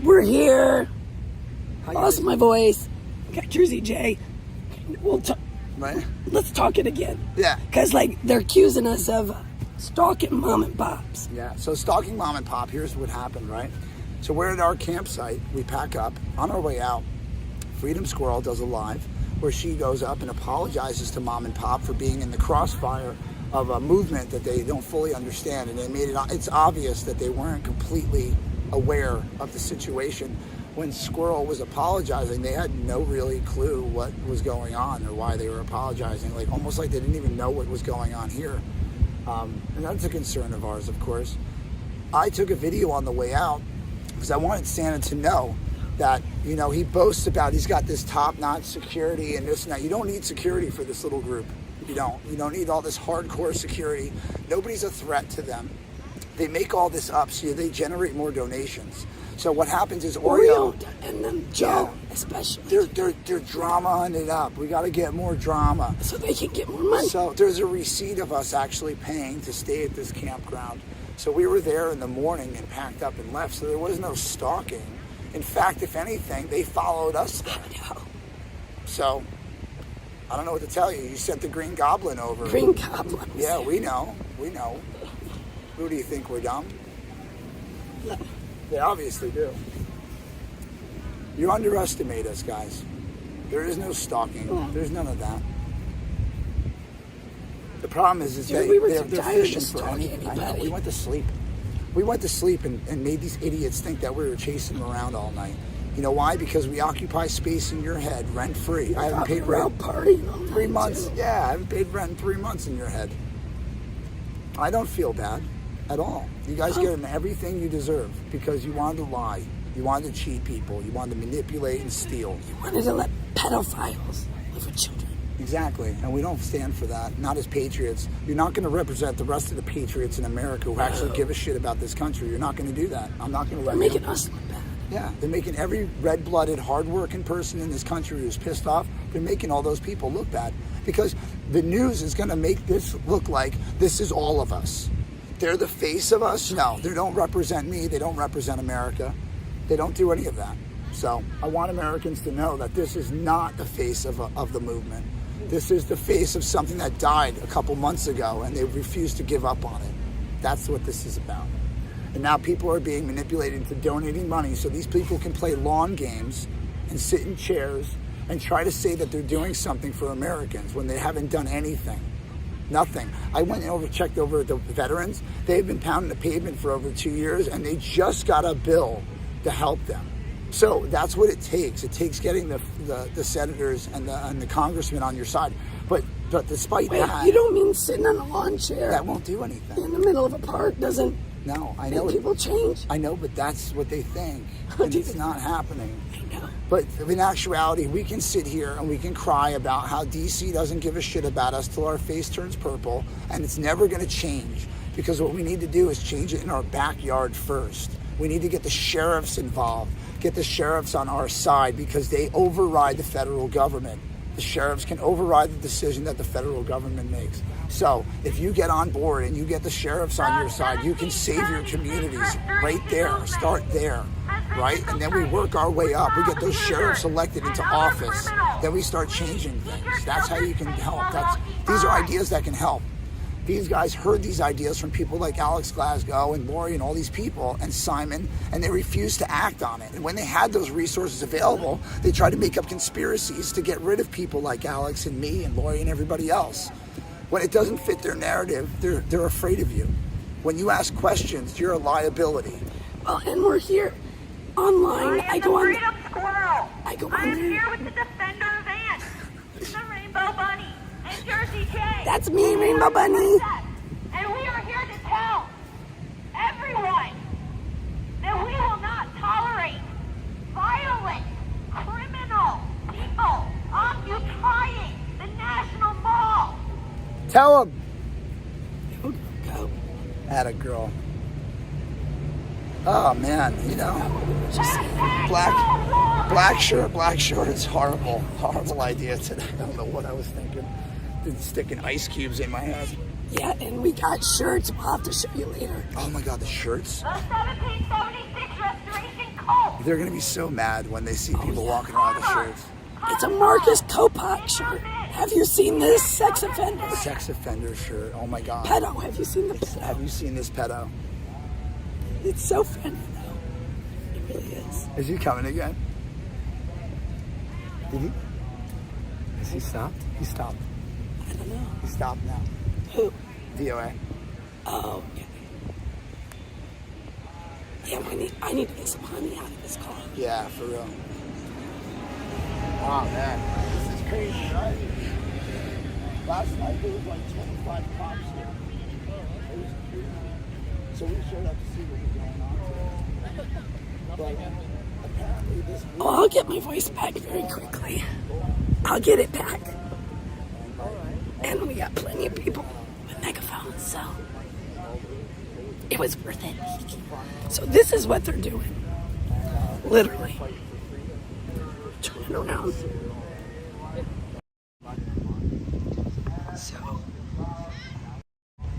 We're here. Lost my voice. Got Jersey J. Right? Let's talk it again. Yeah. Because, like, they're accusing us of stalking mom and pops. Yeah. So stalking mom and pop, here's what happened, right? So we're at our campsite. We pack up. On our way out, Freedom Squirrel does a live where she goes up and apologizes to mom and pop for being in the crossfire of a movement that they don't fully understand. And they made it's obvious that they weren't completely aware of the situation. When Squirrel was apologizing, they had no really clue what was going on or why they were apologizing. Like almost like they didn't even know what was going on here. And that's a concern of ours, of course. I took a video on the way out because I wanted Santa to know that, you know, he boasts about he's got this top-notch security and this and that. You don't need security for this little group. You don't need all this hardcore security. Nobody's a threat to them. They make all this up so they generate more donations. So what happens is Oreo and then Joe, especially. They're drama-ing it up. We got to get more drama. So they can get more money. So there's a receipt of us actually paying to stay at this campground. So we were there in the morning and packed up and left. So there was no stalking. In fact, if anything, they followed us there. So I don't know what to tell you. You sent the Green Goblin over. Green Goblin. Yeah, we know. Who do you think, we're dumb? No. They obviously do. You underestimate us, guys. There is no stalking. There's none of that. The problem is that they're fishing for anything. I know. We went to sleep. We went to sleep and made these idiots think that we were chasing them around all night. You know why? Because we occupy space in your head, rent-free. I haven't paid rent. Party 3 months. Yeah, I haven't paid rent in 3 months in your head. I don't feel bad at all. You guys get everything you deserve because you wanted to lie. You wanted to cheat people. You wanted to manipulate and steal. You wanted to let pedophiles live with children. Exactly. And we don't stand for that. Not as patriots. You're not going to represent the rest of the patriots in America who actually give a shit about this country. You're not going to do that. I'm not going to let you. They're making us look bad. Yeah, they're making every red-blooded, hard-working person in this country who's pissed off, they're making all those people look bad. Because the news is going to make this look like this is all of us. They're the face of us? No, they don't represent me. They don't represent America. They don't do any of that. So I want Americans to know that this is not the face of the movement. This is the face of something that died a couple months ago, and they refused to give up on it. That's what this is about. And now people are being manipulated into donating money so these people can play lawn games and sit in chairs and try to say that they're doing something for Americans when they haven't done anything. Nothing. I went over, checked over at the veterans. They've been pounding the pavement for over 2 years, and they just got a bill to help them. So that's what it takes. It takes getting the senators and the congressmen on your side. But despite that, you don't mean sitting on a lawn chair that won't do anything. In the middle of a park doesn't. No, I know. People change. I know, but that's what they think, and it's not happening. I know. But in actuality, we can sit here and we can cry about how DC doesn't give a shit about us till our face turns purple, and it's never going to change because what we need to do is change it in our backyard first. We need to get the sheriffs involved, get the sheriffs on our side because they override the federal government. The sheriffs can override the decision that the federal government makes. So if you get on board and you get the sheriffs on your side, you can save your communities right there. Start there, right? And then we work our way up. We get those sheriffs elected into office. Then we start changing things. That's how you can help. These are ideas that can help. These guys heard these ideas from people like Alex Glasgow and Lori and all these people and Simon, and they refused to act on it. And when they had those resources available, they tried to make up conspiracies to get rid of people like Alex and me and Lori and everybody else. When it doesn't fit their narrative, they're afraid of you. When you ask questions, you're a liability. Well, and we're here online. I go on. Freedom Squirrel. I'm here with the Defender van, the Rainbow Bunny, and Jersey J. That's me, Rainbow Bunny. And we are here to tell everyone that we will not tolerate violent, criminal people occupying the National Mall. Tell them. Go. Atta girl. Oh man, you know, black shirt is horrible idea today. I don't know what I was thinking. Sticking ice cubes in my head. Yeah, and we got shirts. We'll have to show you later. Oh my God, the shirts. The 1776 Restoration Colt. They're gonna be so mad when they see people walking around with the shirts. It's a Marcus Kopak shirt. Have you seen this sex offender? Sex offender shirt. Oh my God. Pedo. Have you seen the pedo? Have you seen this pedo? It's so funny though. It really is. Is he coming again? Did he? Has he stopped? He stopped. I don't know. He stopped now. Who? DOA. Oh, okay. Yeah, I need to get some honey out of this car. Yeah, for real. Oh man, this is crazy, right? Last night there was like 25 cops here. It was crazy. So we showed up to see what was going on today. But apparently this week, Oh, I'll get my voice back very quickly. I'll get it back. And we got plenty of people with megaphones, so it was worth it. So this is what they're doing. Literally. Turning around. So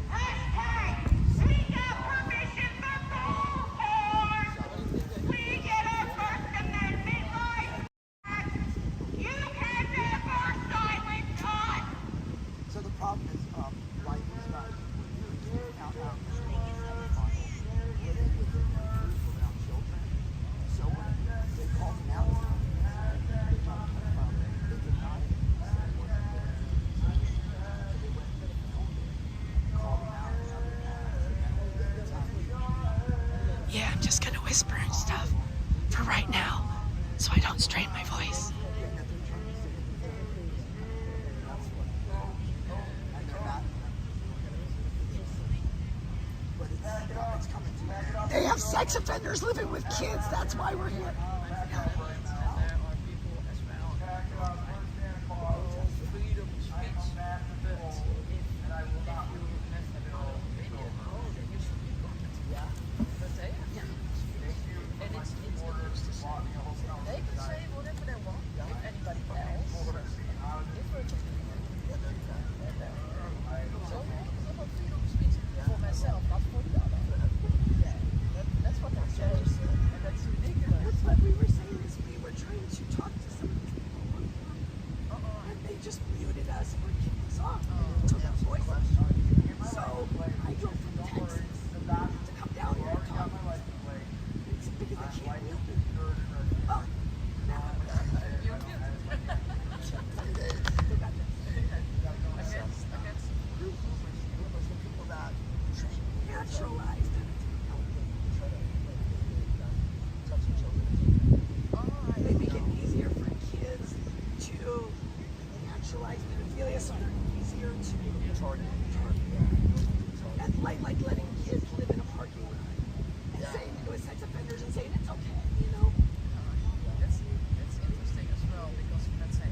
Hashtag, we got permission from the whole force. We get our First Amendment rights back. You can never silence us. so the problem is, like these guys, out the street, living within their group around children. So when they call them out, they did not say what they went and called them out. yeah, I'm just gonna whisper and stuff for right now, so I don't strain my voice. They have sex offenders living with kids. That's why we're here. They can say whatever they want if anybody else. So I'm a freedom of speech for myself, not for the other. That's what that says, and that's ridiculous. That's what we were saying is we were trying to talk to some people. And they just muted us or kicked us off. Took our voice. So I drove from Texas to come down here and talk. It's because I can't mute them. Oh, now People that naturalized. They make it easier for kids to naturalize pedophilia, so they're easier to target. And like letting kids live in a parking lot and saying it was sex offenders and saying it's okay, you know. That's interesting as well, because let's say,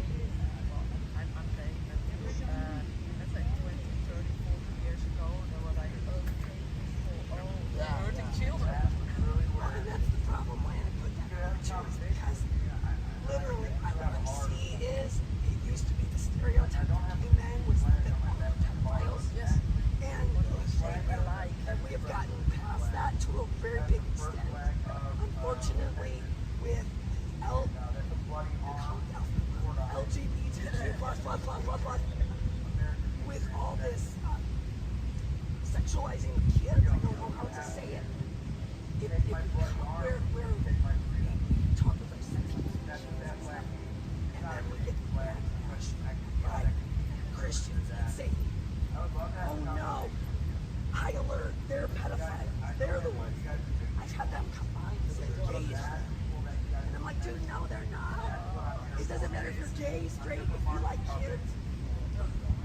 well, I'm saying that let's say 20, 30, 40 years ago, there were like, hurting children. Well, and that's the problem why I put that there too, is because literally what I see is it used to be the stereotype of gay men was that they were pedophiles. Yes. And we have gotten past that to a very big extent. Unfortunately, with LGBTQ plus, with all this sexualizing of kids, I don't know how to say it. Where we talk about sex and then we get backlash by Christians that say, oh no, high alert, they're pedophiles, they're the ones. I've had them come by and say gays. And I'm like, dude, no, they're not. It doesn't matter if you're gay, straight, if you like kids.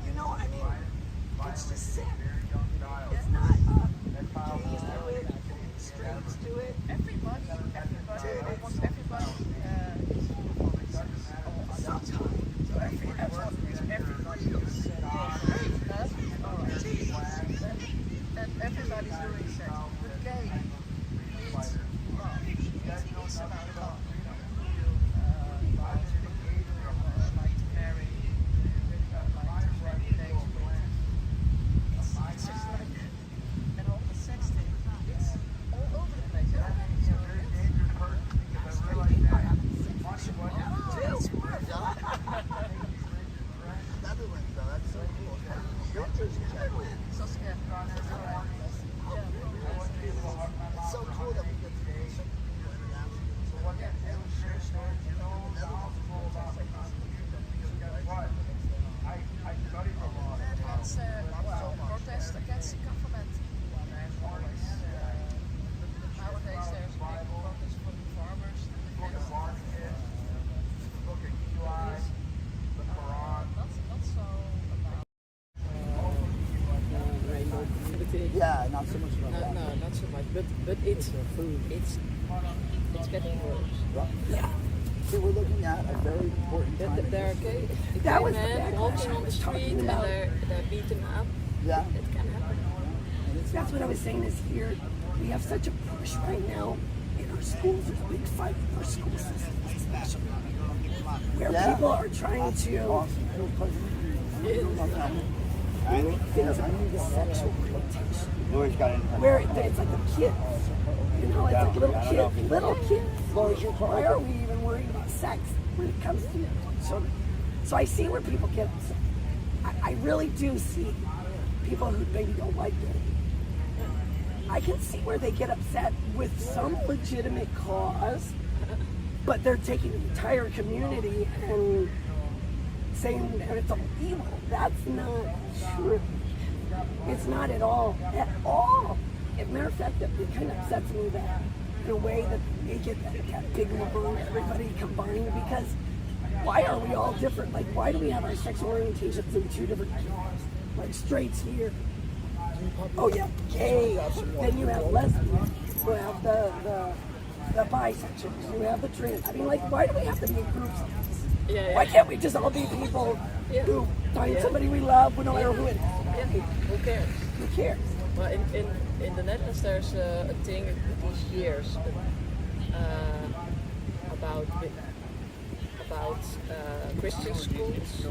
You know what I mean? It's just sick. It's not gays do it, straights do it. Everybody, almost everybody Sometimes. And everybody's doing sex. But gay needs love. It's about love. Like to marry, like to spend days with. It's just like, and all the sex thing, it's all over the place. but it's getting worse. Yeah. So we're looking at a very important time. There are gay That was the men backlash walking I on the was street talking and about. they're beaten up. Yeah. It can happen. That's what I was saying is here, we have such a push right now in our schools. There's a big fight in our school system, especially, where people are trying to Awesome. It was a pleasure meeting you. make things about sexual orientation. Lori's got it. Where it's like the kids, you know, it's like little kids. Why are we even worried about sex when it comes to children? So I see where people get upset. I really do see people who maybe don't like it. I can see where they get upset with some legitimate cause, but they're taking the entire community and saying that it's all evil. That's not true. It's not at all. At all. As a matter of fact, it kind of upsets me that in a way that they get that big LeBron, everybody combined, because why are we all different? Like, why do we have our sexual orientations in two different categories? Like, straights here. Oh yeah, gay. Then you have lesbian. You have the bisexuals. You have the trans. I mean, like, why do we have to be in groups? Yeah, Why can't we just all be people who find somebody we love, we don't matter who it is? Yeah, who cares? Who cares? Well, in the Netherlands, there's a thing these years about Christian schools.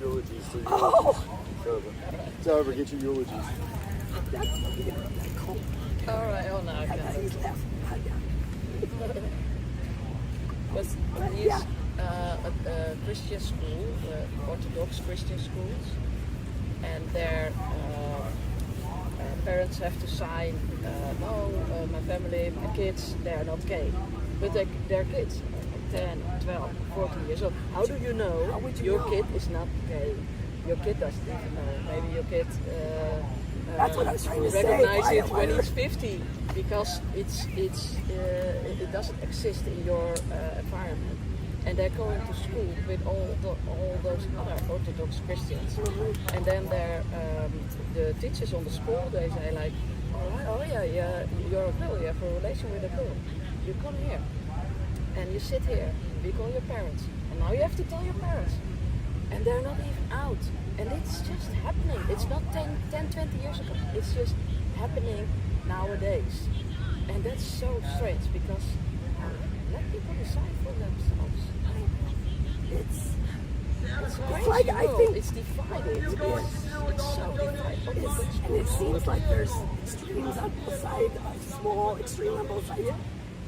Eulogies. So Oh, it's over. Get your eulogies. that's cool. All right. Oh, no, I I got got it. you left. I got it. But these a Christian school, Orthodox Christian schools, and their parents have to sign, my family, my kids, they're not gay. But they're kids, 10, 12, 14 years old. How do you know How would you your know? kid is not gay? Your kid doesn't even know. Maybe your kid That's what I was trying to say. recognize Why- it why when are- he's 50 because it doesn't exist in your environment. And they're going to school with all those other Orthodox Christians, and then the teachers on the school, they say like, oh yeah, you're a girl, you have a relation with a girl, you come here and you sit here, we call your parents, and now you have to tell your parents, and they're not even out, and it's just happening. It's not 10, 20 years ago, it's just happening nowadays, and that's so strange because let people decide for themselves. It's crazy. like, I world. think- It's divided. It's so divided. And it seems like there's extremes on both sides, a small extreme on both sides,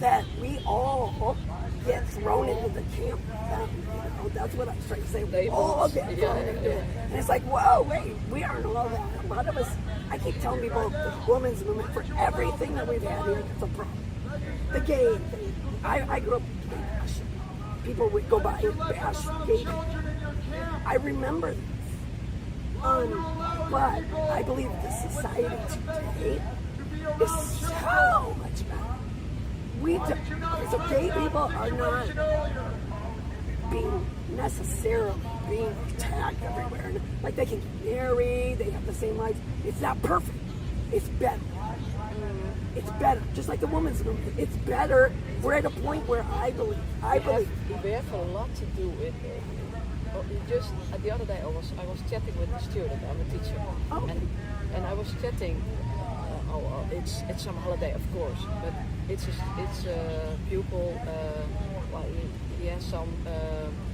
that we all get thrown into the camp. That's what I'm trying to say. We all get thrown into it. And it's like, whoa, wait, we aren't all that. A lot of us, I keep telling people, the women's movement, for everything that we've had here, it's a problem. The gay thing. I grew up with gay bash. People would go by and bash gay people. I remember this. But I believe the society today is so much better. So gay people are not being necessarily being attacked everywhere. Like, they can get married, they have the same rights. It's not perfect. It's better. It's better. Just like the women's movement. It's better. We're at a point where I believe. We have a lot to do with it. Just the other day, I was chatting with a student. I'm a teacher, and I was chatting. It's some holiday, of course, but it's a pupil. Well, he has some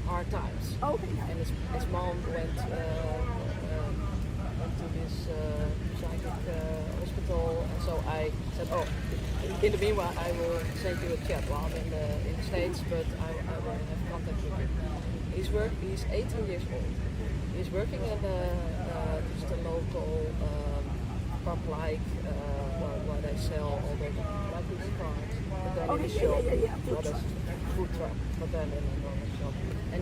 hard times, and his mom went to this psychic hospital, and so I said, oh, in the meanwhile, I will send you a chat while I'm in the States, but I will have contact with him. He's 18 years old. He's working at just a local pub where they sell all the like these cards. But then in a shop, food truck, but then in a normal shop. And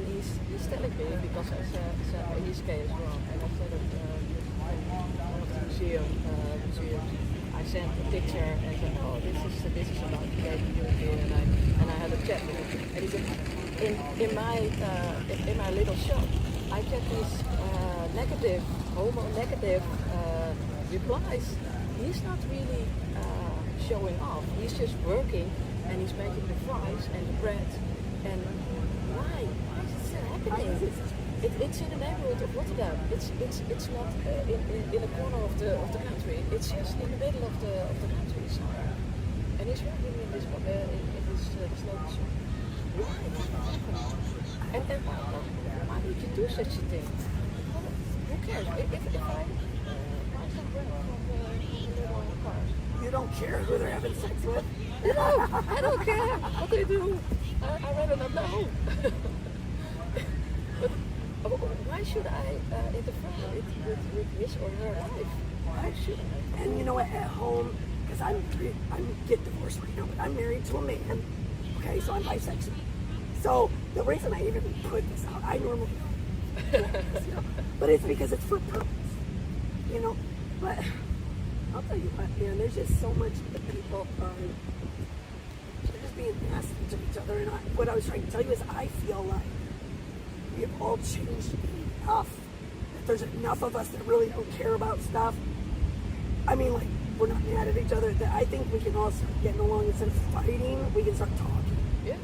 he's telling me, because I said he's gay as well, and I said at the museum, I sent a picture and said, oh, this is about the gay community, and I had a chat with him. And he said, in my little shop, I get these negative replies, he's not really showing off. He's just working and he's making the fries and the bread. And why? Why is it still happening? It's in the neighborhood of Rotterdam. It's not in a corner of the country. It's just in the middle of the country somewhere. And he's working in this local shop. Why? And why would you do such a thing? Who cares? If I buy some bread from the little cars. You don't care who they're having sex with? No, I don't care what they do. I rather not know. But why should I interfere with his or her life? Why should I? And you know what? At home, because I'm getting divorced right now, but I'm married to a man. Okay, so I'm bisexual. So the reason I even put this out, I normally don't, you know, but it's because it's for purpose, you know. But I'll tell you what, man, there's just so much that people they're just being nasty to each other. And what I was trying to tell you is I feel like we have all changed enough. That there's enough of us that really don't care about stuff. I mean, like, we're not mad at each other. That I think we can all start getting along instead of fighting. We can start talking. Yeah,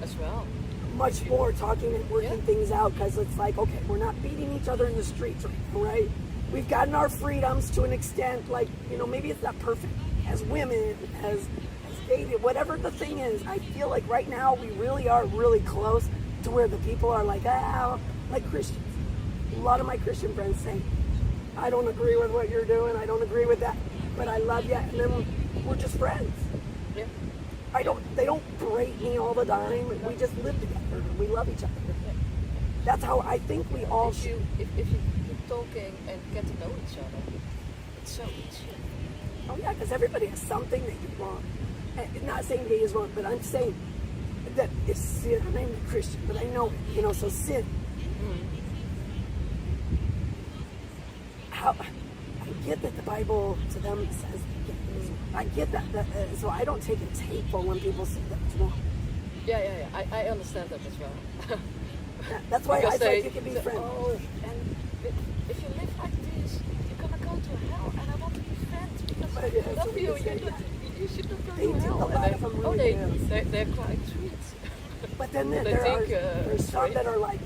as well. Much more talking and working things out, because it's like, okay, we're not beating each other in the streets right now, right? We've gotten our freedoms to an extent, like, you know, maybe it's not perfect as women, as gay, whatever the thing is. I feel like right now we really are really close to where the people are like, like Christians. A lot of my Christian friends say, I don't agree with what you're doing, I don't agree with that, but I love you, and then we're just friends. Yeah. They don't berate me all the time. We just live together. We love each other. That's how I think we all should. If you keep talking and get to know each other, it's so easy. Oh yeah, because everybody has something they do wrong. And not saying gay is wrong, but I'm saying that it's sin. I'm not even a Christian, but I know it, you know, so sin. How I get that the Bible to them says I get that, so I don't take it as hateful when people say that it's wrong. Yeah. I understand that as well. That's why I think you can be say, friends. oh, and if you live like this, you're gonna go to hell, and I want to be friends because But I yeah, love so you. we say, You should not go They to do, hell. a lot of them really do. They're quite sweet. But then They there's some sorry. that are like,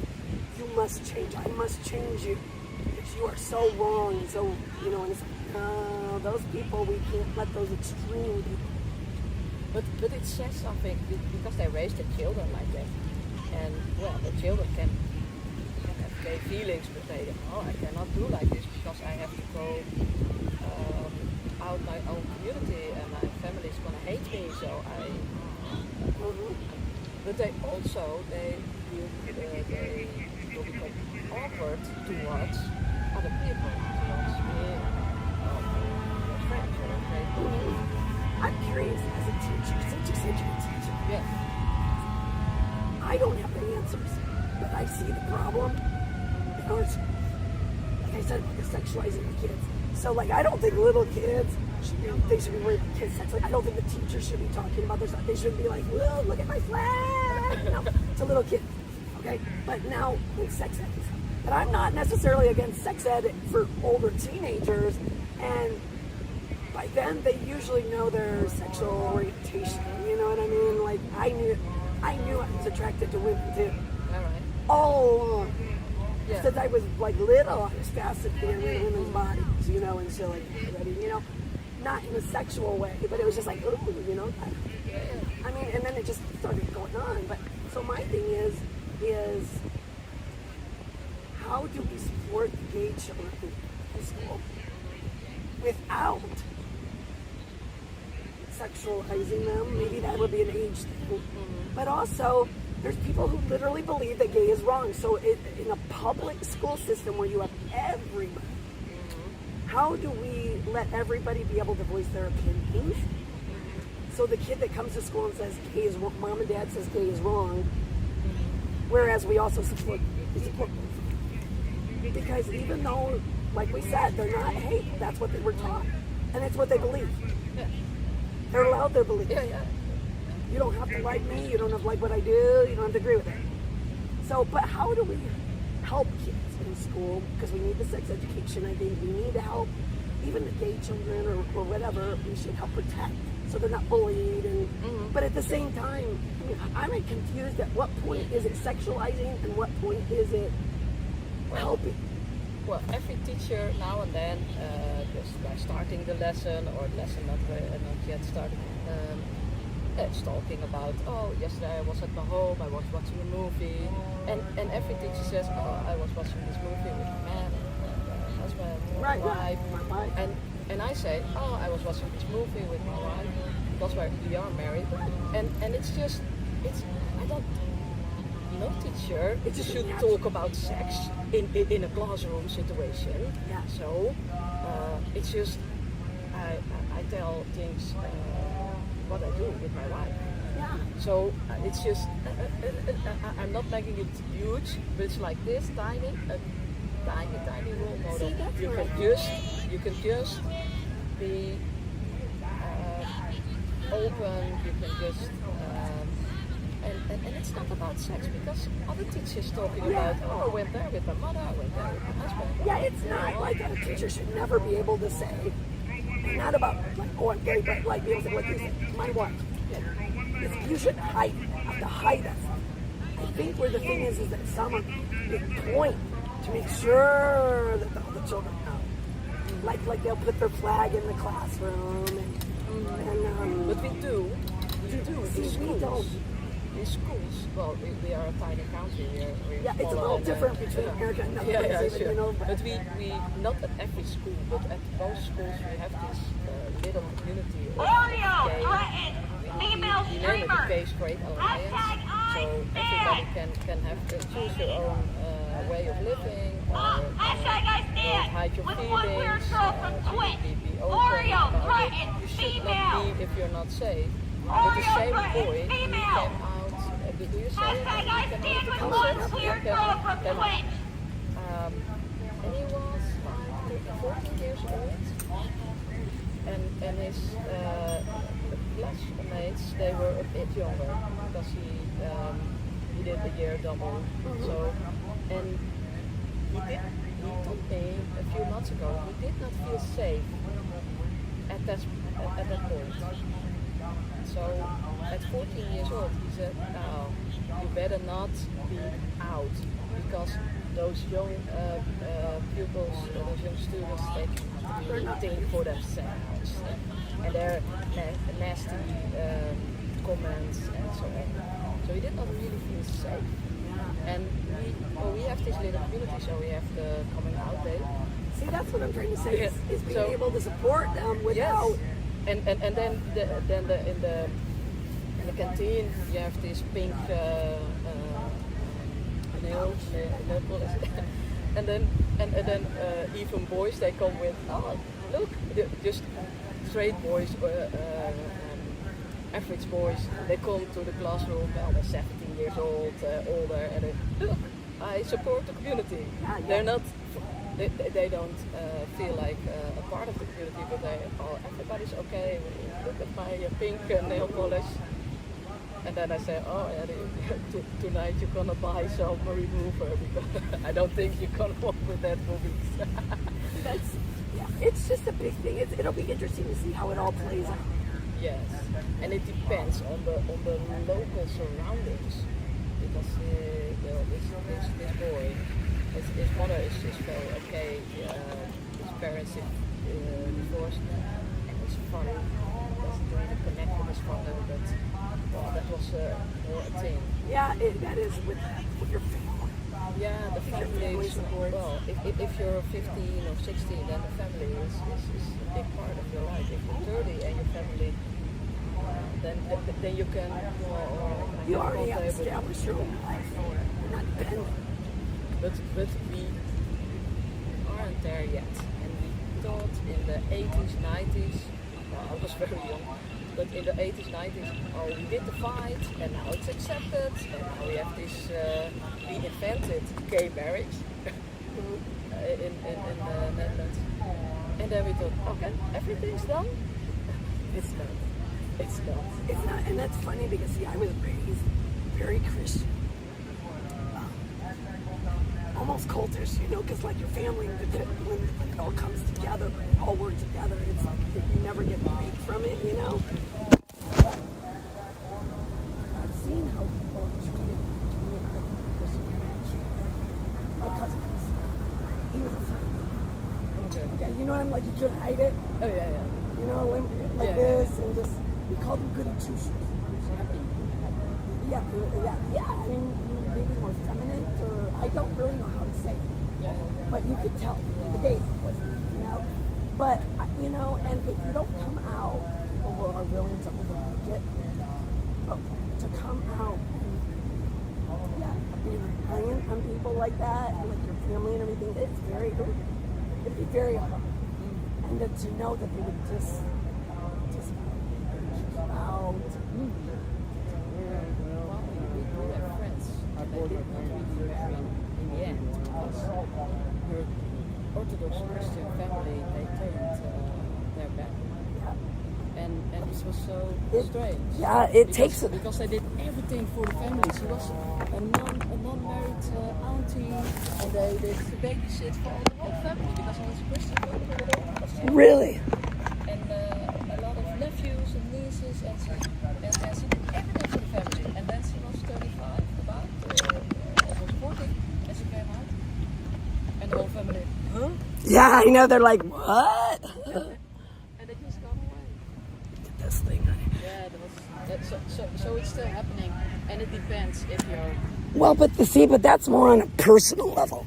you must change. I must change you because you are so wrong. And so, you know, and it's like, no, those people, we can't let those extreme people. But it says something because they raise their children like that, and well, the children can have gay feelings, but they I cannot do like this because I have to go out my own community and my family is gonna hate me. So I. But they also they will become awkward towards other people, towards me, or friends, or they. I'm curious as a teacher, since you said you're a teacher. Yeah. I don't have the answers, but I see the problem in our school. Like I said, like sexualizing the kids. So, like, I don't think little kids they should be worried about kids' sex. Like, I don't think the teachers should be talking about this. They shouldn't be like, "Whoa, look at my flag!" No, to little kids. Okay, but now with sex ed, but I'm not necessarily against sex ed for older teenagers, and by then they usually know their sexual orientation. You know what I mean? Like I knew I was attracted to women too. All right. All along. Yeah. Since I was like little, I was fascinated with women's bodies, you know, and so like, you know, not in a sexual way, but it was just like, ooh, you know. I mean, and then it just started going on. But so my thing is how do we support the gay children in school without sexualizing them? Maybe that would be an age thing. But also, there's people who literally believe that gay is wrong. So in a public school system where you have everybody, how do we let everybody be able to voice their opinions? So the kid that comes to school and says gay is wrong, mom and dad says gay is wrong, whereas we also support them. Because even though, like we said, they're not hate, that's what they were taught. And it's what they believe. Yeah. They're allowed their beliefs. Yeah. You don't have to like me, you don't have to like what I do, you don't have to agree with it. So, but how do we help kids in school? Because we need the sex education, I think. We need to help even the gay children or whatever, we should help protect so they're not bullied. And but at the same time, I mean, I'm confused at what point is it sexualizing and what point is it helping? Well, every teacher now and then, just by starting the lesson or lesson not yet started, talking about, oh, yesterday I was at my home, I was watching a movie, and every teacher says, oh, I was watching this movie with my man and husband, Right, wife, right. and I say, oh, I was watching this movie with my wife because we are married, and it's just, I don't. No teacher should talk about sex in a classroom situation. Yeah. So it's just I tell things what I do with my wife. Yeah. So it's just I'm not making it huge, but it's like this tiny role model. See, that's You where can just be open. You can just. And it's not about sex because other teachers talking about, oh, I went there with my mother, I went there with my husband. Yeah, it's not like a teacher should never be able to say, not about like, oh, I'm gay, but like be able to say, like you said, my wife. You should have to hide that. I think where the thing is that some are big point to make sure that all the children know. Like they'll put their flag in the classroom and But we do in see, we don't. In schools, well, we are a tiny country. Yeah, it's a little different between America and other places, sure. you know. But we not at every school, but at most schools we have this little community of Oreo gay. threatens female We name it the streamers. Gay Straight Alliance. So everybody can have to choose your own way of living, or Hashtag I don't stand hide your with feelings. one weird girl from Twitch. Be open Oreo about it. threatens You should female. not be if you're not safe. But the Oreo same threatens boy, he came female. out. Do you say it? Hashtag I He came stand out with to one concert. weird Yeah, girl from then, Twitch. and he was like 14 years old, and his classmates, they were a bit younger because he did the year double. So, and he told me a few months ago he did not feel safe at that point. So at 14 years old, he said, "Now you better not be out because those young pupils, those young students, they can really think for themselves, and they're nasty comments and so on." So he did not really feel safe. And we have this little community, so we have the coming out day. See, that's what I'm trying to say, is being So- able to support them without... Yes. And then in the canteen you have this pink nail polish. and then even boys, they come with, oh look, just straight boys, average boys, they come to the classroom, well, they're 17 years old, older, and they, look, I support the community. They're not, they don't feel like a part of the community, but everybody's okay. Look at my pink nail polish. And then I say, oh, yeah, tonight you're gonna buy some remover because I don't think you're gonna walk with that movie. It's just a big thing. It'll be interesting to see how it all plays out. Yes, and it depends on the local surroundings because this boy, his mother is very okay. His parents divorced, and it's funny. Doesn't really connect with his father, but well, that was more a thing. Yeah, that is with your family. Yeah, the family support. Well, if you're 15 or 16, then the family is a big part of your life. If you're 30 and your family, then you can. You already have established your own life. You're not dependent. But we aren't there yet. And we thought in the 80s, 90s. Well, I was very young. But in the 80s, 90s, oh, we did the fight, and now it's accepted, and now we have this, we invented gay marriage in the Netherlands. And then we thought, okay, everything's done. It's not. It's not. It's not, and that's funny because, see, I was raised very Christian. almost cultish, you know, because like your family, when it all comes together, it all works together. It's like you never get break from it, you know. I've seen how people are treated between my cousin. He was a friend. Okay. Yeah, you know what I'm like. You couldn't hide it. Oh yeah, yeah. You know, like Yeah. this, and just we called him Goody Two Shoes. Yeah. I mean, maybe more feminine, or I don't really know how to say it. Yeah. But you could tell the day was, you know. But you know, and if you don't come out or are willing to overlook it, but to come out and be reliant on people like that, and like your family and everything, it'd be very hard. And to know that they would just out. Well, we have friends that did not really marry in the end because her Orthodox Christian family, they turned their back. And this was so strange. Yeah, it Because- takes it. because they did everything for the family. She was a non-married auntie, and they did the babysit for the whole family because he was a Christian. Really? And a lot of nephews and nieces, and she did everything for the family. And then she was 35, almost 40, and she came out, and the whole family, huh? Yeah, I know. They're like, what? And they just gone away. This thing. Yeah, so it's still happening, and it depends if you're. Well, but that's more on a personal level.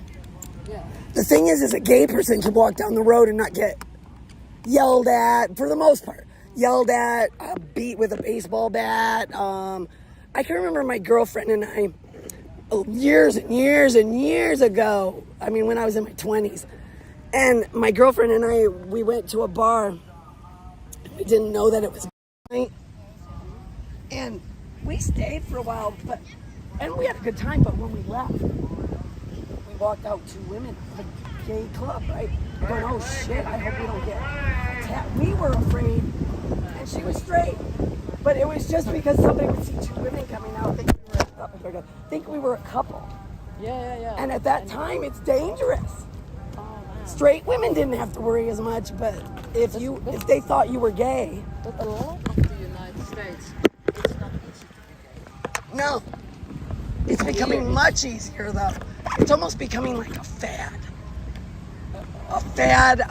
Yeah. The thing is a gay person can walk down the road and not get yelled at, for the most part. Yelled at, beat with a baseball bat. I can remember my girlfriend and I, years and years and years ago, I mean, when I was in my 20s, and my girlfriend and I, we went to a bar. We didn't know that it was night. And we stayed for a while, and we had a good time, but when we left, we walked out two women at a gay club, right? We're going, oh shit, I hope we don't get attacked. We were afraid, and she was straight. But it was just because somebody would see two women coming out, think we were a couple. Yeah. And at that time, it's dangerous. Oh man. Straight women didn't have to worry as much, but if they thought you were gay, But a lot of the United States, it's not easy to be gay. no. It's becoming much easier, though. It's almost becoming like a fad. A fad,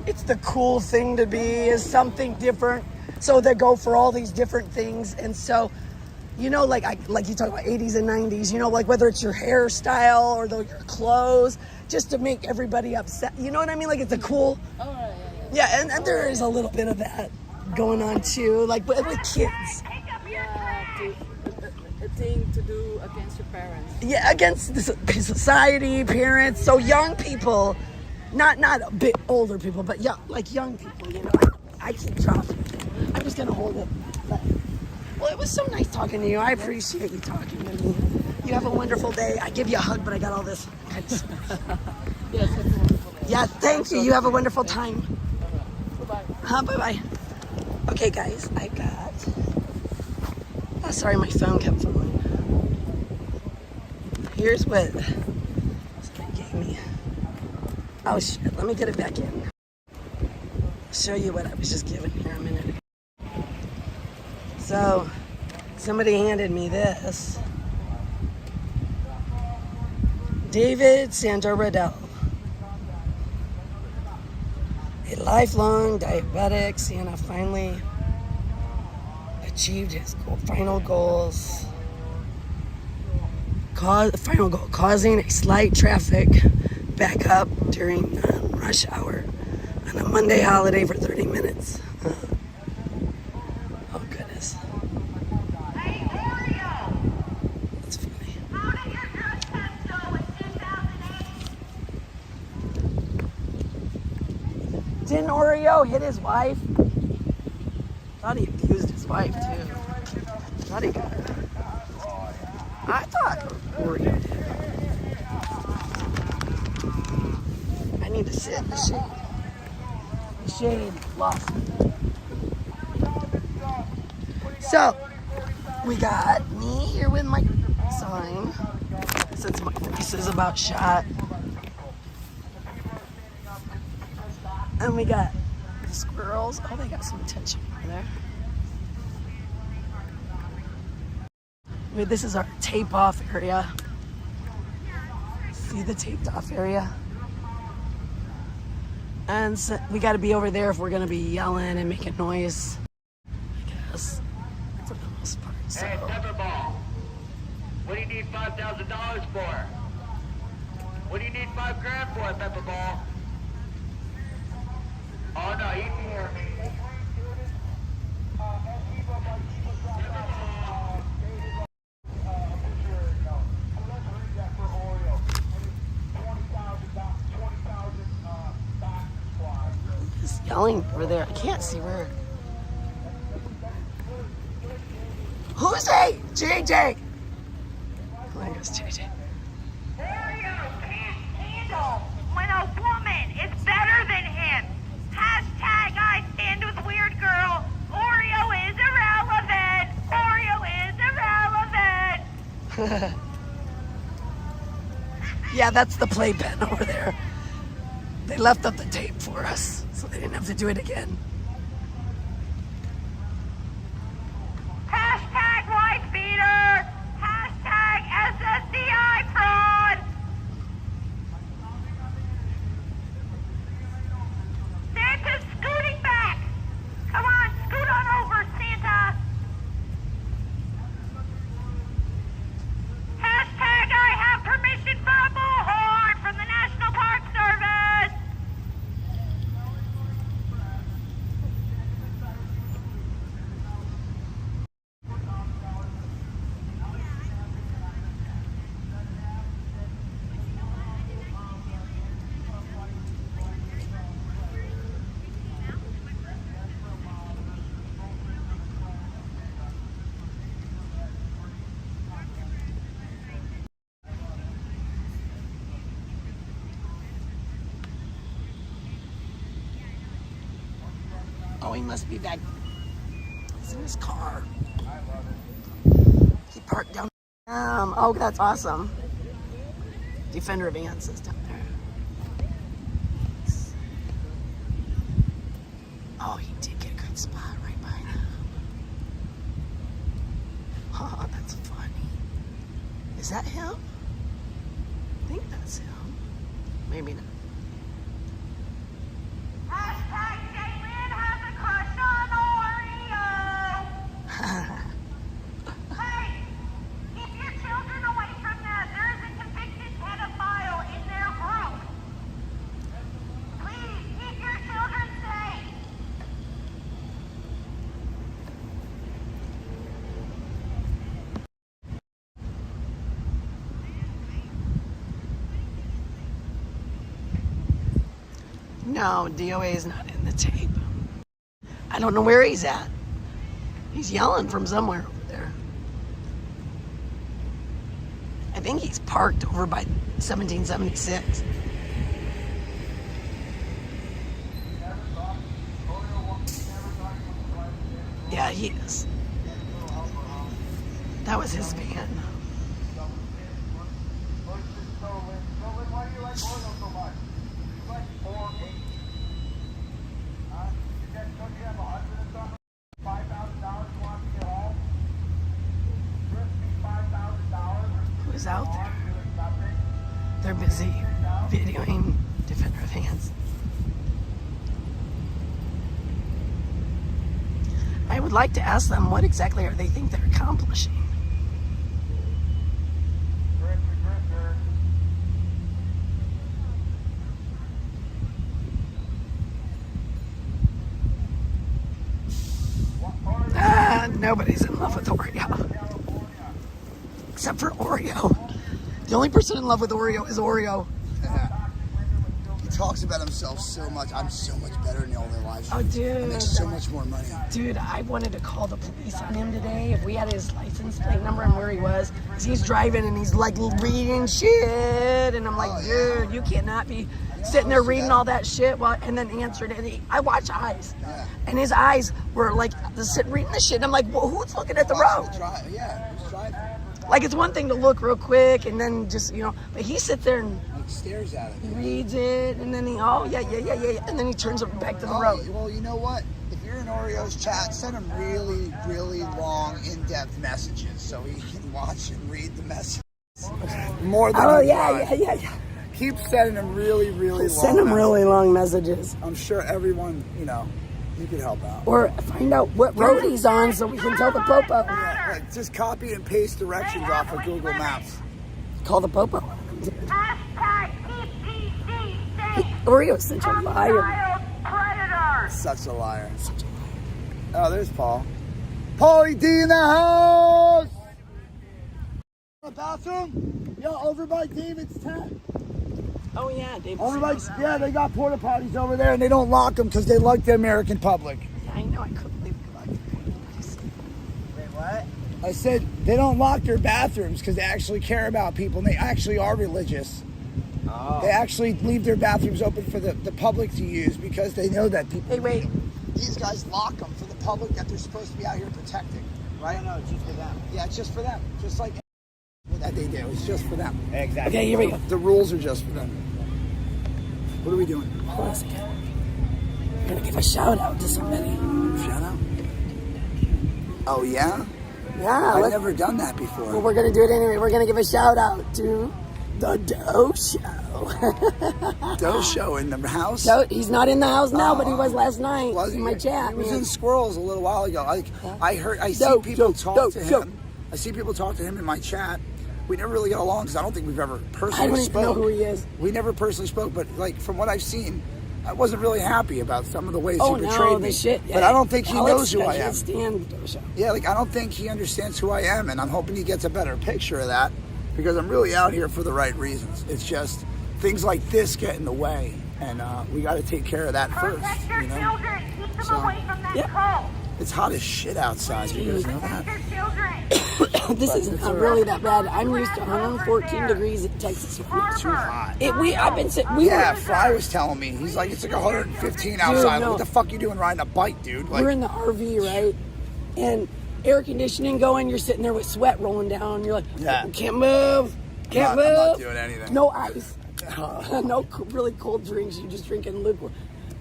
it's the cool thing to be, is something different. So they go for all these different things. And so, you know, like you talk about 80s and 90s, you know, like whether it's your hairstyle or your clothes, just to make everybody upset. You know what I mean? Like it's a cool... Oh, right, Yeah, and there is a little bit of that going on, too, like with kids. Yeah, a thing to do against your parents. Yeah, against the society, parents, so young people, not a bit older people, but young people, you know. I keep dropping. I'm just gonna hold it. Well, it was so nice talking to you. I appreciate you talking to me. You have a wonderful day. I give you a hug, but I got all this kind of stuff. Yes, it's wonderful. Yeah, thank you. You have a wonderful time. Bye-bye. Bye-bye. Okay, guys, I got... Oh, sorry, my phone kept falling. Here's what somebody gave me. Oh, shit. Let me get it back in. I'll show you what I was just given here a minute ago. So, somebody handed me this. David Sandoradell. A lifelong diabetic, Santa finally achieved his final goals. Final goal, causing a slight traffic backup during rush hour on a Monday holiday for 30 minutes. Oh, goodness. Hey, Oreo! That's funny. How did your drug test go in 2008? Didn't Oreo hit his wife? Thought he abused his wife, too. Thought he got her. I thought Oreo did. I need to sit in the shade. The shade lost me. So, we got me here with my sign since my voice is about shot. And we got the squirrels. Oh, they got some attention over there. This is our tape off area. See the taped off area? And so we got to be over there if we're going to be yelling and making noise, I guess, for the most part. So. Hey, Pepperball, what do you need $5,000 for? What do you need $5 grand for, Pepperball? Oh no, you can hear me. He's yelling over there. I can't see where. Who's he? JJ. Oh, I guess JJ. Oreo can't handle when a woman is better than him. Hashtag I stand with weird girl. Oreo is irrelevant. Oreo is irrelevant. Yeah, that's the playpen over there. They left up the tape for us, so they didn't have to do it again. Hashtag wife beater. Hashtag SSDI fraud. Santa's scooting back. Come on, scoot on over, Santa. Hashtag I have permission for a bullhorn from the National Park Service. Oh, he must be back. He's in his car. He parked down. Oh, that's awesome. Defender Vance is down there. Oh, he did get a good spot right behind him. Oh, that's funny. Is that him? I think that's him. Maybe not. Hashtag Jalen has a crush on Oreo. Hey, keep your children away from that. There is a convicted pedophile in their group. Please keep your children safe. No, DOA is not in the tape. I don't know where he's at. He's yelling from somewhere over there. I think he's parked over by 1776. Yeah, he is. That was his van. Why do you like Oreo so much? You like 4 8. Huh? Don't you have 100 and something? $5,000 you want to get home? Risk me $5,000. Who's out there? They're busy videoing Defender Vance. I would like to ask them what exactly are they think they're accomplishing. Nobody's in love with Oreo. Except for Oreo. The only person in love with Oreo is Oreo. He talks about himself so much. I'm so much better than all their lives. Oh, dude. I make so much more money. Dude, I wanted to call the police on him today if we had his license plate number and where he was. 'Cause he's driving and he's like reading shit. And I'm like, dude, you cannot be sitting there reading all that shit while, and then answering it. I watch eyes. Yeah. And his eyes were like sitting reading the shit. And I'm like, well, who's looking at the road? Yeah, who's driving? Like, it's one thing to look real quick and then just, but he sits there and Like stares at it. reads it, and then he, and then he turns it back to the road. Well, you know what? If you're in Oreo's chat, send him really, really long, in-depth messages so he can watch and read the messages. More than Yeah. Keep sending him really, really long Send him really long messages. I'm sure everyone, you could help out. Or find out what road he's on so we can tell the Popo. Yeah, like, just copy and paste directions off of Google Maps. Call the Popo. Hashtag PPC safe. Oreo's such a liar. Child predators. Such a liar. Oh, there's Paul. Paulie D in the house! The bathroom? Yeah, over by David's tent. Oh, yeah, David. Over by, yeah, they got porta potties over there and they don't lock them because they like the American public. I know, I couldn't believe we locked the Wait, what? I said they don't lock their bathrooms because they actually care about people and they actually are religious. Oh. They actually leave their bathrooms open for the public to use because they know that people. Hey, wait. These guys lock them for the public that they're supposed to be out here protecting, right? No, it's just for them. Yeah, it's just for them. Just like that they do. It's just for them. Exactly. Okay, here we go. The rules are just for them. What are we doing? Hold on a second. We're going to give a shout out to somebody. Shout out? Oh, yeah? Yeah. I've never done that before. Well, we're going to do it anyway. We're going to give a shout out to the Doe Show. Doe Show in the house? Doe, he's not in the house now, but he was last night in my chat. He was in Squirrels a little while ago. I see Doe, people talk to Doe. him. I see people talk to him in my chat. We never really got along because I don't think we've ever personally I don't even spoke. know who he is. We never personally spoke, but like from what I've seen, I wasn't really happy about some of the ways he Oh, portrayed no, me. the shit. Yeah. But I don't think he Alex, knows who I can't am. stand the Doe Show. Yeah, like I don't think he understands who I am, and I'm hoping he gets a better picture of that because I'm really out here for the right reasons. It's just things like this get in the way, and we got to take care of that first. Protect your You know, children. Keep them away from that cold. it's hot as shit outside. You guys know that? Protect your children. This is not really that bad. I'm used to 114 degrees in Texas. Too hot. I've been sitting. Yeah, Fry was telling me. He's like, it's like 115 outside. no. What the fuck you doing riding a bike, dude? Like, We're in the RV, right? And air conditioning going. You're sitting there with sweat rolling down. You're like, Yeah. can't move. Can't move. I'm not doing anything. No ice. No really cold drinks. You're just drinking lukewarm.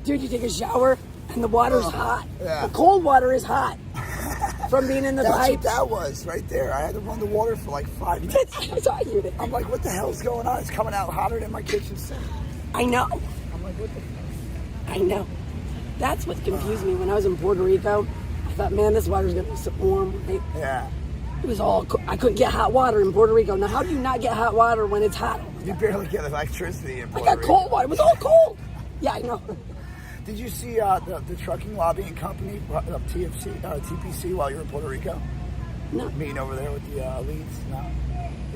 Dude, you take a shower and the water's hot. yeah. The cold water is hot from being in the That's what pipes. that was right there. I had to run the water for like 5 minutes. That's how I hear it. I'm like, what the hell's going on? It's coming out hotter than my kitchen sink. I know. I'm like, what the fuck? I know. That's what confused me when I was in Puerto Rico. I thought, man, this water's gonna be so warm. Right? Yeah. It was all. I couldn't get hot water in Puerto Rico. Now, how do you not get hot water when it's hot? You barely get electricity in I Puerto got Rico. cold water. It was all cold. Yeah, I know. Did you see the trucking lobbying company, TPC, while you were in Puerto Rico? No. Meeting over there with the elites? No.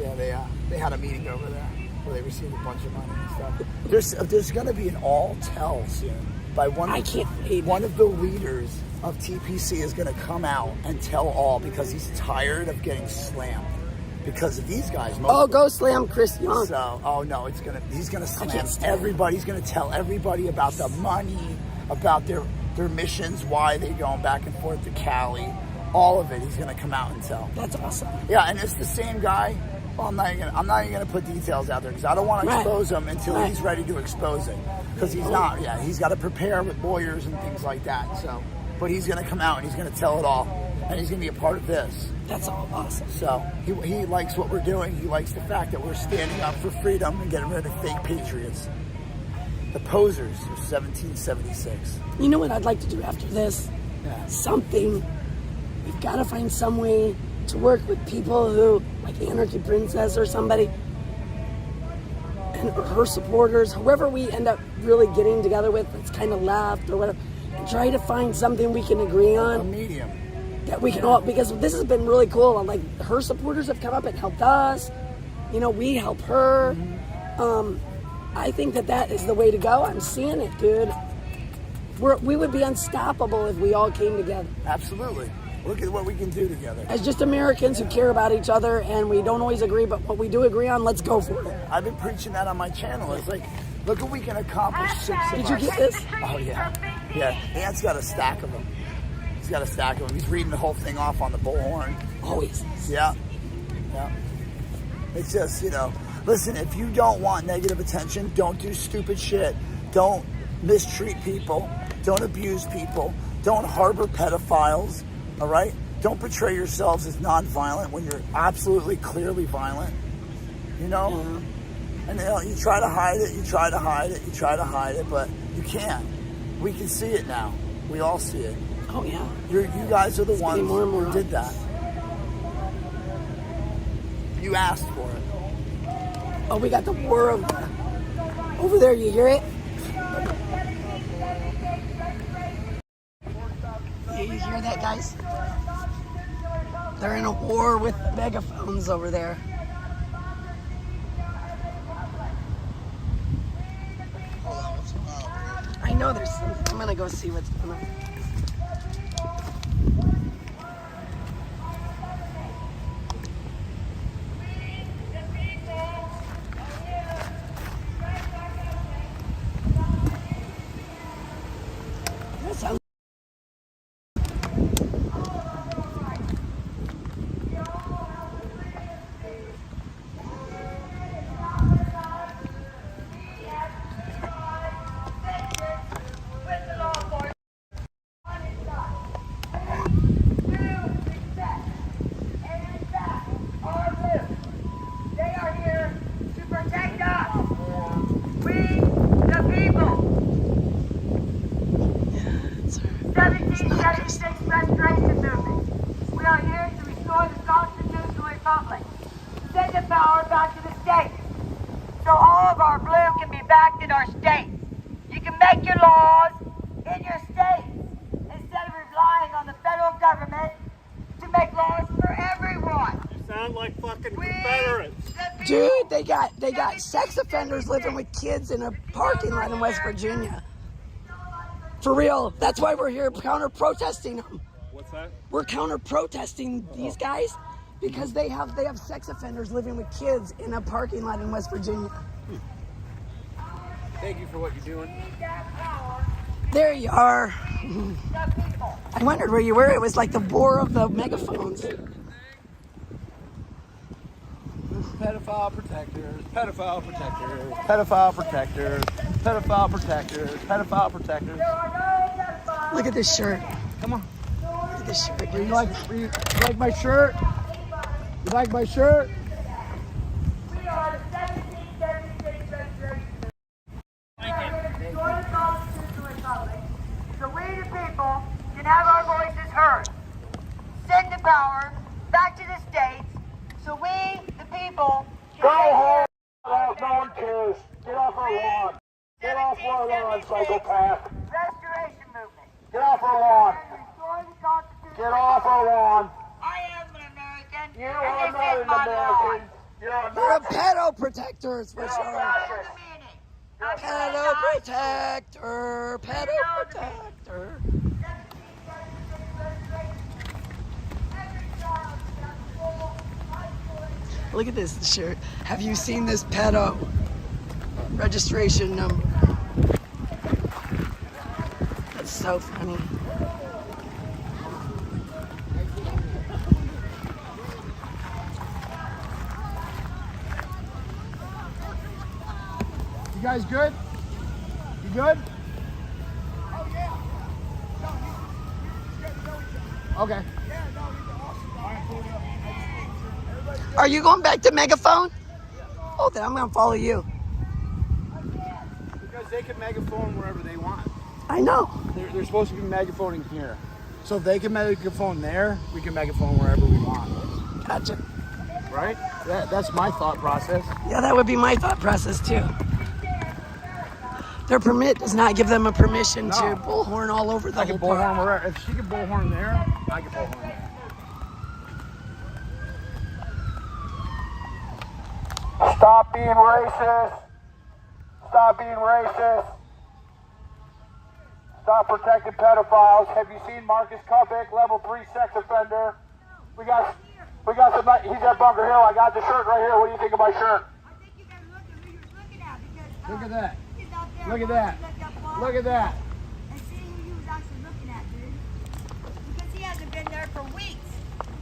Yeah, they had a meeting over there where they received a bunch of money and stuff. There's going to be an all-tell soon by one. I can't believe one of the leaders of TPC is going to come out and tell all because he's tired of getting slammed because of these guys. Oh, go slam Chris Young. So, he's gonna slam can't stand everybody. He's gonna tell everybody about the money, about their missions, why they're going back and forth to Cali, all of it. He's gonna come out and tell. That's awesome. Yeah, and it's the same guy. Well, I'm not even gonna put details out there because I don't want to expose him until he's ready to expose it. Because he's not. Yeah, he's got to prepare with lawyers and things like that. So, but he's gonna come out and he's gonna tell it all, and he's gonna be a part of this. That's all awesome. So he likes what we're doing. He likes the fact that we're standing up for freedom and getting rid of fake patriots. The posers of 1776. You know what I'd like to do after this? Yeah. Something. We've got to find some way to work with people who, like Anarchy Princess or somebody, and her supporters, whoever we end up really getting together with that's kind of left or whatever, and try to find something we can agree on. A medium. That we can all, because this has been really cool. Like, her supporters have come up and helped us. You know, we help her. I think that is the way to go. I'm seeing it, dude. We would be unstoppable if we all came together. Absolutely. Look at what we can do together. As just Americans who care about each other, and we don't always agree, but what we do agree on, let's go for it. I've been preaching that on my channel. It's like, look what we can accomplish. 6 of Did you us. get this? Oh, yeah. Yeah, Ant's got a stack of them. He's got a stack of them. He's reading the whole thing off on the bullhorn. Always. Yeah. Yeah. It's just, listen, if you don't want negative attention, don't do stupid shit. Don't mistreat people. Don't abuse people. Don't harbor pedophiles, all right? Don't portray yourselves as non-violent when you're absolutely clearly violent, And you try to hide it, you try to hide it, but you can't. We can see it now. We all see it. Oh, yeah. You guys are the ones more and more who did that. You asked for it. Oh, we got the war of over there. You hear it? Yeah, you hear that, guys? They're in a war with megaphones over there. I know there's something. I'm gonna go see what's going on. That sounds. They are here to protect us. We, the people. 1776 Restoration Movement. We are here to restore the constitutional republic. Send the power back to the states. So all of our blue can be backed in our states. You can make your laws in your states instead of relying on the federal government to make laws for everyone. Sound like fucking We, Confederates. the people. Dude, they got sex offenders living with kids in a parking lot in West Virginia. For real. That's why we're here counter-protesting them. What's that? We're counter-protesting these guys because they have sex offenders living with kids in a parking lot in West Virginia. Thank you for what you're doing. There you are. I wondered where you were. It was like the war of the megaphones. Pedophile protectors, pedophile protectors, pedophile protectors, pedophile protectors, pedophile protectors. Look at this shirt. Come on. Look at this shirt. You like my shirt? You like my shirt? We are the 1776 Restoration Movement. We are here to restore the constitutional republic so we the people can have our voices heard. Send the power back to the states so we the people can Go make home. No one cares. Get off our lawn. Get off our lawn, psychopath. Restoration Movement. Get off our lawn. Restore the constitutional Get off our lawn. I am an American. You and are this not is an my American. lawn. You're a They're a Nazi. pedo protectors for I sure. know the meaning. Pedo protector. Pedo protector. Look at this shirt. Have you seen this pedo registration number? That's so funny. You guys good? You good? Okay. Are you going back to Megaphone? Oh, then I'm going to follow you. Because they can megaphone wherever they want. I know. They're supposed to be megaphoning here. So if they can megaphone there, we can megaphone wherever we want. Gotcha. Right? That's my thought process. Yeah, that would be my thought process too. Their permit does not give them a permission to No. bullhorn all over the I whole can bullhorn park. wherever. If she can bullhorn there, I can bullhorn there. Stop being racist. Stop being racist. Stop protecting pedophiles. Have you seen Marcus Kubik, level 3 sex offender? We got some. He's at Bunker Hill. I got the shirt right here. What do you think of my shirt? I think you gotta look at who you're looking at because Look at that. he's out there Look at wanting that. to look up laws Look at that. and see who you was actually looking at, dude. Because he hasn't been there for weeks.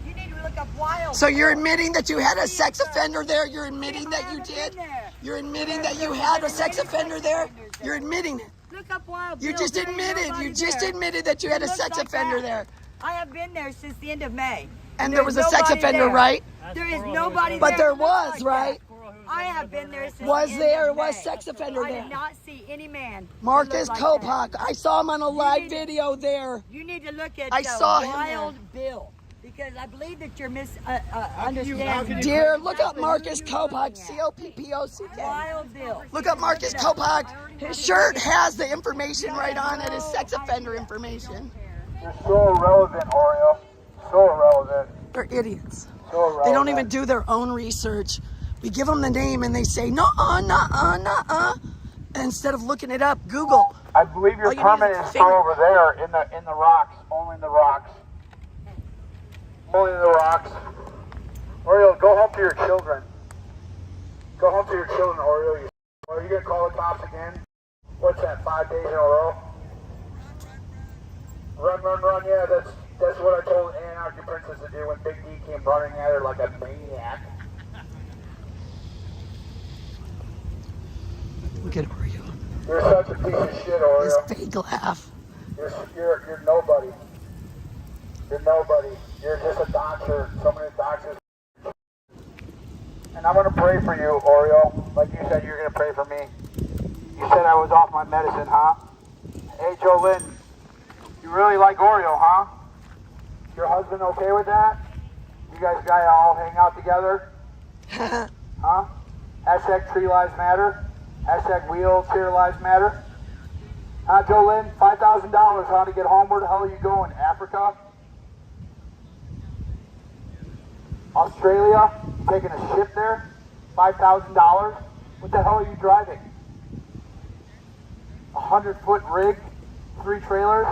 You need to look up wild. So you're admitting that you had a sex offender there? You're admitting that you did? You're admitting that you had a sex offender there? You're admitting it. Look up Wild You Bill. just There ain't admitted. nobody You just there. admitted that you had a It looks sex like offender that. there. I have been there since the end of May. And there there's was a sex nobody offender, there. right? There is nobody But there. there that looks was, like right? that. I have been there since Was the end there of was May. sex offender I there? did not see any man. that Marcus looked like Kopak. that. I saw him on a live need to- video there. You need to look at I saw him Wild there. Bill because I believe that you're misunderstanding. Dear, look up Marcus Kopak. Coppock. Wild Bill. Look up Marcus Kopak. His shirt has the information right on it. His sex offender information. You're so irrelevant, Oreo. So irrelevant. They're idiots. So irrelevant. They don't even do their own research. We give them the name and they say, nuh-uh, nuh-uh, nuh-uh. Instead of looking it up, Google. I believe your All you need permit is a is still finger. over there in the rocks. Only in the rocks. Only in the rocks. Oreo, go home to your children. Go home to your children, Oreo. Are you gonna call the cops again? What's that? 5 days in a row? Run, run, run! Yeah, that's what I told Anarchy Princess to do when Big D came running at her like a maniac. Look at Oreo. You're such a piece of shit, Oreo. His fake laugh. You're nobody. You're nobody. You're just a doctor. Somebody that doctors. And I'm gonna pray for you, Oreo. Like you said, you're gonna pray for me. You said I was off my medicine, huh? Hey, Jolynn, you really like Oreo, huh? Your husband okay with that? You guys gotta all hang out together? Huh? Hashtag Tree Lives Matter. Hashtag Wheelchair Lives Matter. Huh, Jolynn? $5,000, huh, to get home? Where the hell are you going? Africa? Australia? You taking a ship there? $5,000? What the hell are you driving? 100-foot rig? 3 trailers?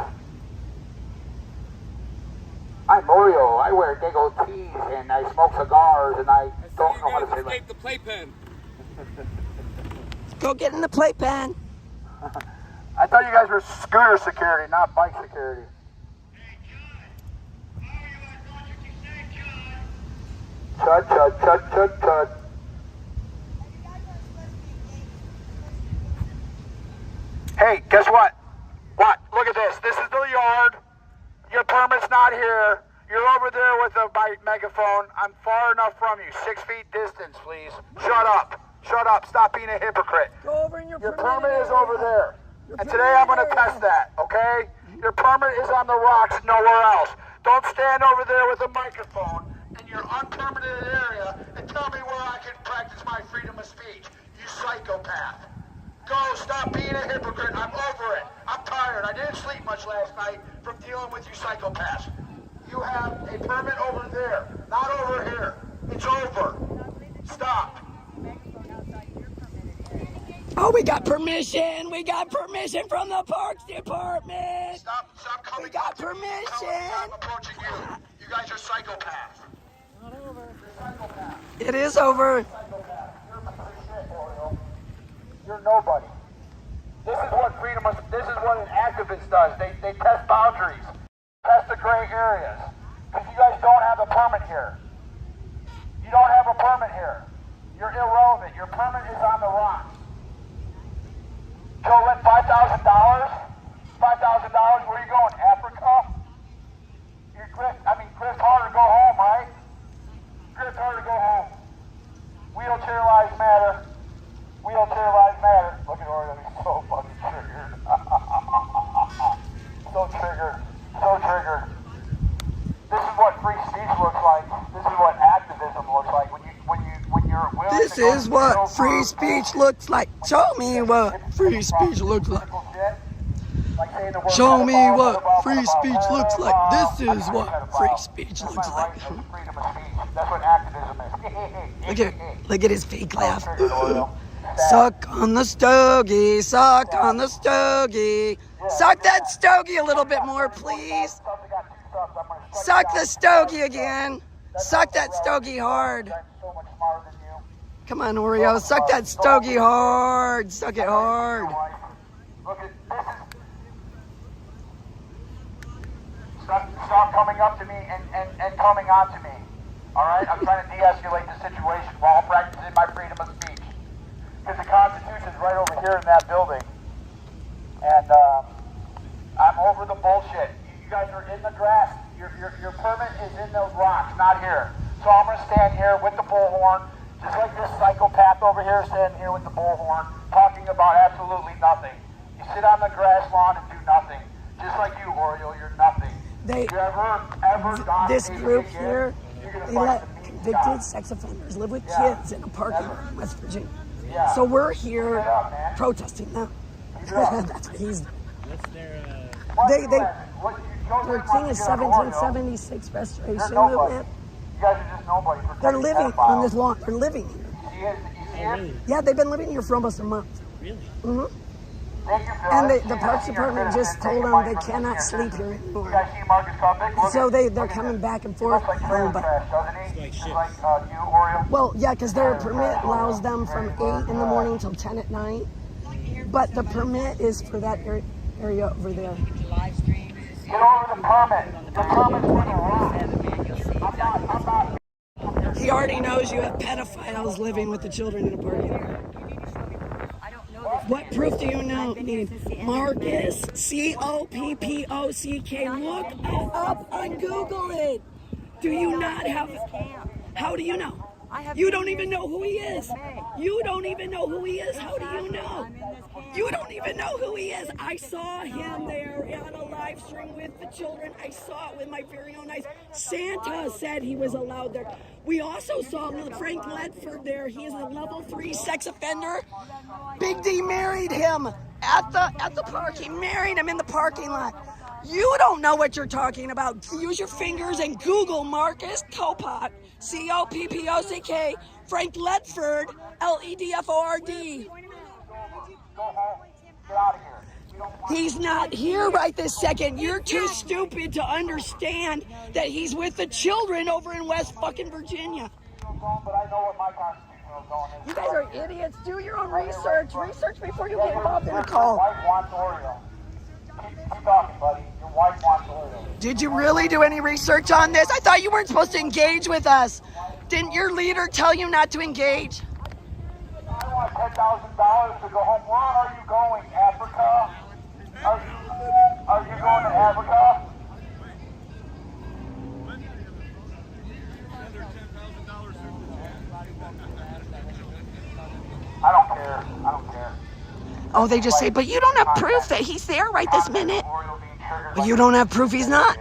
I'm Oreo. I wear dago tees and I smoke cigars and I don't know how to say that. The playpen. Go get in the playpen. I thought you guys were scooter security, not bike security. Chud, chud, chud, chud, chud. Hey, guess what? What? Look at this. This is the yard. Your permit's not here. You're over there with the megaphone. I'm far enough from you. 6 feet distance, please. Shut up. Shut up. Stop being a hypocrite. Go over in your permit is over there. And today I'm going to test that, okay? Your permit is on the rocks, nowhere else. Don't stand over there with a microphone in your unpermitted area and tell me where I can practice my freedom of speech. You psychopath. Go, stop being a hypocrite. I'm over it. I'm tired. I didn't sleep much last night from dealing with you psychopaths. You have a permit over there, not over here. It's over. Stop. Oh, we got permission. We got permission from the Parks Department. Stop coming We got up to me. permission. I'm approaching you. You guys are psychopaths. It is over. You're nobody. This is what this is what an activist does. They test boundaries, test the gray areas. Because you guys don't have a permit here. You don't have a permit here. You're irrelevant. Your permit is on the rocks. Jolynn, $5,000? $5,000? Where are you going? Africa? You're Griff Harder, go home, right? Griff Harder, go home. Wheelchair lives matter. Wheelchair lives matter. Look at Oreo, he's so fucking triggered. So triggered. So triggered. This is what free speech looks like. This is what activism looks like. When you're willing This to go is to what jail free for- speech looks like. Show me what free speech looks like. Like saying the word Show me pedophile, what pedophile, free pedophile, speech looks like. pedophile. This is I'm what pedophile. free speech That's looks my like. right to freedom of speech. That's what activism is. Look at his fake laugh. Triggered, Oreo. Suck on the stogie, suck on the stogie. Suck that stogie a little bit more, please. Suck the stogie again. Suck that stogie hard. Come on, Oreo, suck that stogie hard. Suck it hard. Look at this. Stop coming up to me and coming on to me. All right? I'm trying to de-escalate the situation while practicing my freedom of speech. Because the Constitution's right over here in that building. And I'm over the bullshit. You guys are in the grass. Your permit is in those rocks, not here. So I'm going to stand here with the bullhorn, just like this psychopath over here standing here with the bullhorn, talking about absolutely nothing. You sit on the grass lawn and do nothing. Just like you, Oriole, you're nothing. They, you ever got this a group ticket, here, you're gonna they find let some meat convicted shop. sex offenders live with Yeah. kids in a parking lot in West Virginia. Yeah. So we're here Keep it up, man. protesting now. Keep it up. That's what he's. What's their, Their thing is 1776 You're restoration nobody. movement. You guys are just nobody. They're living on this lawn. They're living here. You see it? Yeah, they've been living here for almost a month. really? Mm-hmm. Thank you, Phil. And I've the seen Parks your Department citizen just told taking them money they from cannot this sleep here. here You anymore. guys see Marcus Copic? Look So at- they're look at coming this. back and He forth. looks like trailer But trash, doesn't he? like Just shit. like you, Oriole. well, yeah, because their permit allows them from 8 in the morning till 10 at night. But the permit is for that area over there. Get over the permit. The permit's for the rock. I'm not. He already knows you have pedophiles living with the children in a parking lot. What proof do you need? Marcus, Coppock. Look it up on Google it. Do you not have? How do you know? You don't even know who he is. You don't even know who he is. How do you know? You don't even know who he is. I saw him there on a live stream with the children. I saw it with my very own eyes. Santa said he was allowed there. We also saw Frank Ledford there. He is a level 3 sex offender. Big D married him at the park. He married him in the parking lot. You don't know what you're talking about. Use your fingers and Google Marcus Coppock, Coppock, Frank Ledford, Ledford. Go home. Get out of here. We don't want He's not here right this second. You're too stupid to understand that he's with the children over in West fucking Virginia. to zone, but I know what my constitutional zone is. You guys are idiots. Do your own research. Research before you get involved in a call. Your wife wants Oreo. Keep talking, buddy. Your wife wants Oreo. Did you really do any research on this? I thought you weren't supposed to engage with us. Didn't your leader tell you not to engage? I want $10,000 to go home. Where are you going? Africa? Are you going to Africa? I don't care. I don't care. Oh, they just say, but you don't have proof that he's there right this minute. But you don't have proof he's not.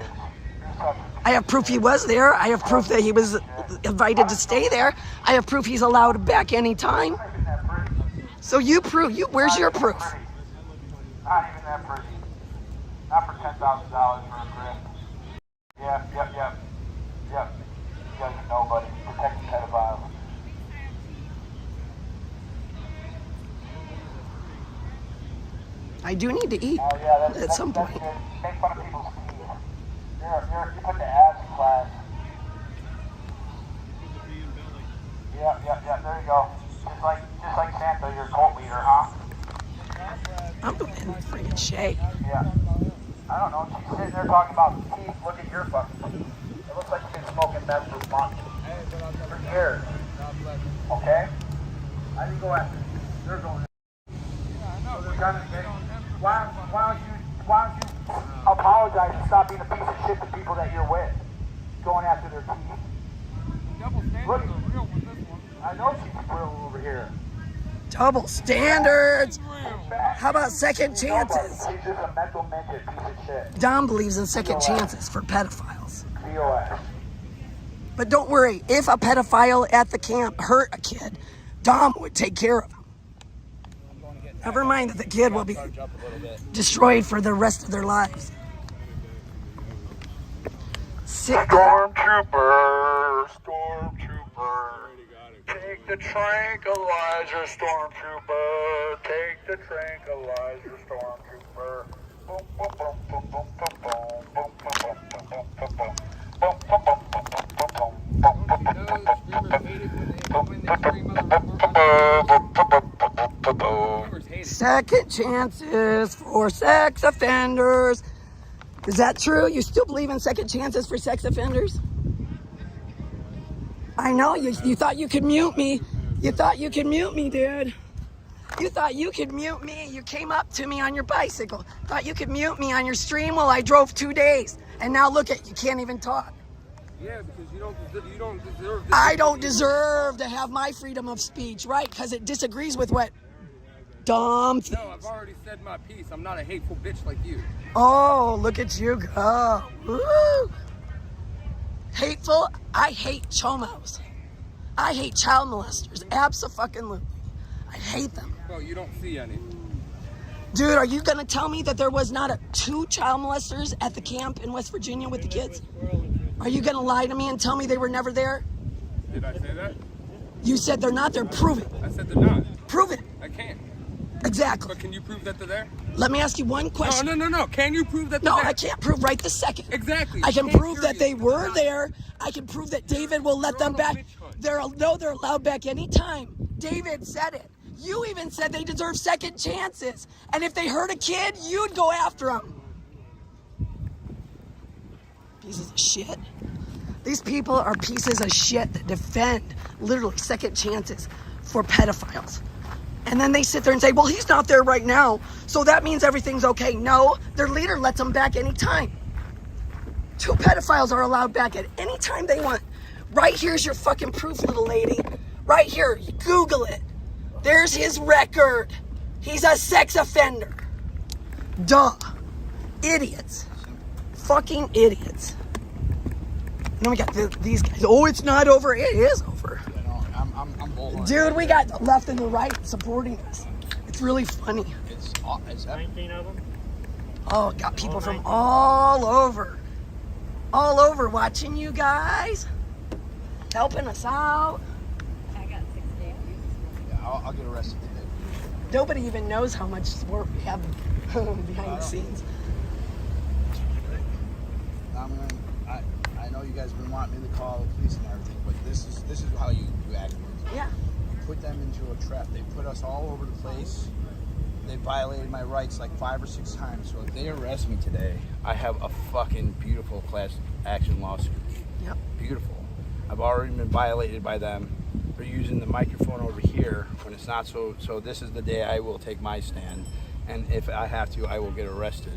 I have proof he was there. I have proof that he was invited to stay there. I have proof he's allowed back anytime. So you prove, where's your proof? Not even that pretty. Not for $10,000 for a grip. Yeah. You guys are nobody. Protecting pedophiles. I do need to eat Oh yeah, at some that's point. good. Make fun of people's feet. You put the ass in class. Yeah. There you go. Just like Santa, your cult leader, huh? I'm in freaking shape. Yeah. I don't know. She's sitting there talking about teeth. Look at your fucking teeth. It looks like you've been smoking meth for months. For years. Okay? I didn't go after you. They're going. Why don't you apologize and stop being a piece of shit to people that you're with? Going after their teeth. Look, I know she's real over here. Double standards. How about second chances? She's just a mental midget piece of shit. Dom believes in second chances for pedophiles. POS. But don't worry, if a pedophile at the camp hurt a kid, Dom would take care of him. Never mind that the kid will be destroyed for the rest of their lives. Stormtrooper. Take the tranquilizer, Stormtrooper. Take the tranquilizer, Stormtrooper. Boom, boom, boom, boom, boom, boom, boom, boom, boom, boom, boom, boom, Second chances for sex offenders. Is that true? You still believe in second chances for sex offenders? I know, you thought you could mute me. You thought you could mute me, dude. You thought you could mute me. You came up to me on your bicycle. Thought you could mute me on your stream while I drove 2 days. And now look at you, can't even talk. Yeah, because you don't deserve this. I don't deserve to have my freedom of speech, right? Because it disagrees with what dumb things. No, I've already said my piece. I'm not a hateful bitch like you. Oh, look at you go. Woo. Hateful? I hate chomos. I hate child molesters. Abso-fucking-lutely. I hate them. Well, you don't see any. Dude, are you going to tell me that there was not 2 child molesters at the camp in West Virginia with the kids? Are you going to lie to me and tell me they were never there? Did I say that? You said they're not there. Prove it. I said they're not. Prove it. I can't. Exactly. But can you prove that they're there? Let me ask you one question. No. Can you prove that they're No, there? I can't prove right this second. Exactly. I can I'm prove that they curious. were there. I can prove that David will let You're them on a back. witch hunt. They're allowed back anytime. David said it. You even said they deserve second chances. And if they hurt a kid, you'd go after them. Pieces of shit. These people are pieces of shit that defend literally second chances for pedophiles. And then they sit there and say, well, he's not there right now, so that means everything's okay. No, their leader lets them back anytime. 2 pedophiles are allowed back at any time they want. Right here's your fucking proof, little lady. Right here, you Google it. There's his record. He's a sex offender. Duh. Idiots. Fucking idiots. And then we got these guys. Oh, it's not over. It is over. I'm bullhorn. Dude, we got the left and the right supporting us. It's really funny. It's 19 of them. Oh, got people from all over watching you guys, helping us out. yeah, I'll get arrested today. Nobody even knows how much work we have behind the scenes. I know you guys have been wanting me to call the police and everything, but this is how you act. Yeah. You put them into a trap. They put us all over the place. They violated my rights like 5 or 6 times. So if they arrest me today, I have a fucking beautiful class action lawsuit. Yep. Beautiful. I've already been violated by them for using the microphone over here when it's not so. So this is the day I will take my stand, and if I have to, I will get arrested.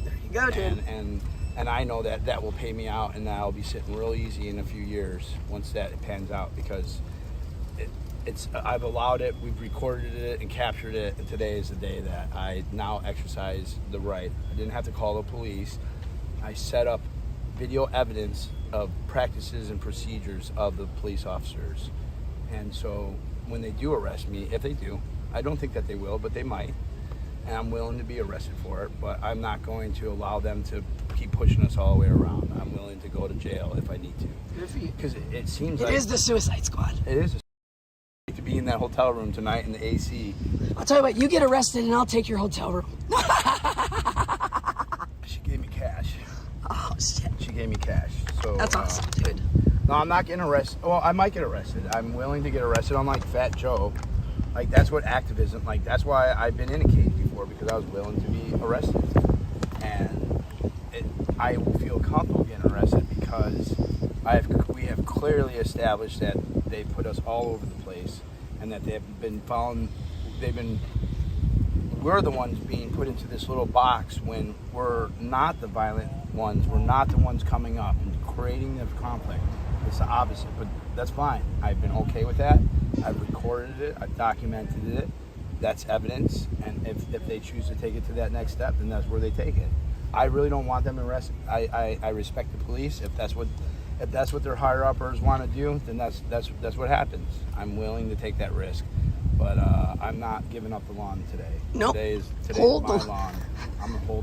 There you go, dude. And I know that will pay me out, and I'll be sitting real easy in a few years once that pans out, because I've allowed it, we've recorded it and captured it, and today is the day that I now exercise the right. I didn't have to call the police. I set up video evidence of practices and procedures of the police officers. And so when they do arrest me, if they do, I don't think that they will, but they might, and I'm willing to be arrested for it, but I'm not going to allow them to keep pushing us all the way around. I'm willing to go to jail if I need to. Good for you. Because it seems It like is the Suicide Squad. it is to be in that hotel room tonight in the AC. I'll tell you what, you get arrested and I'll take your hotel room. She gave me cash. Oh, shit. She gave me cash. So That's awesome, dude. No, I'm not getting arrested. Well, I might get arrested. I'm willing to get arrested on like Fat Joe. Like that's what activism. Like that's why I've been in a cage before, because I was willing to be arrested, and I will feel comfortable getting arrested because we have clearly established that they put us all over the place, and that they've been found. We're the ones being put into this little box when we're not the violent ones. We're not the ones coming up and creating the conflict. It's the opposite, but that's fine. I've been okay with that. I've recorded it. I've documented it. That's evidence. And if they choose to take it to that next step, then that's where they take it. I really don't want them arrested. I respect the police. If that's what their higher uppers want to do, then that's what happens. I'm willing to take that risk, but I'm not giving up the lawn today. Nope. Today is Hold my the- lawn. I'm gonna hold the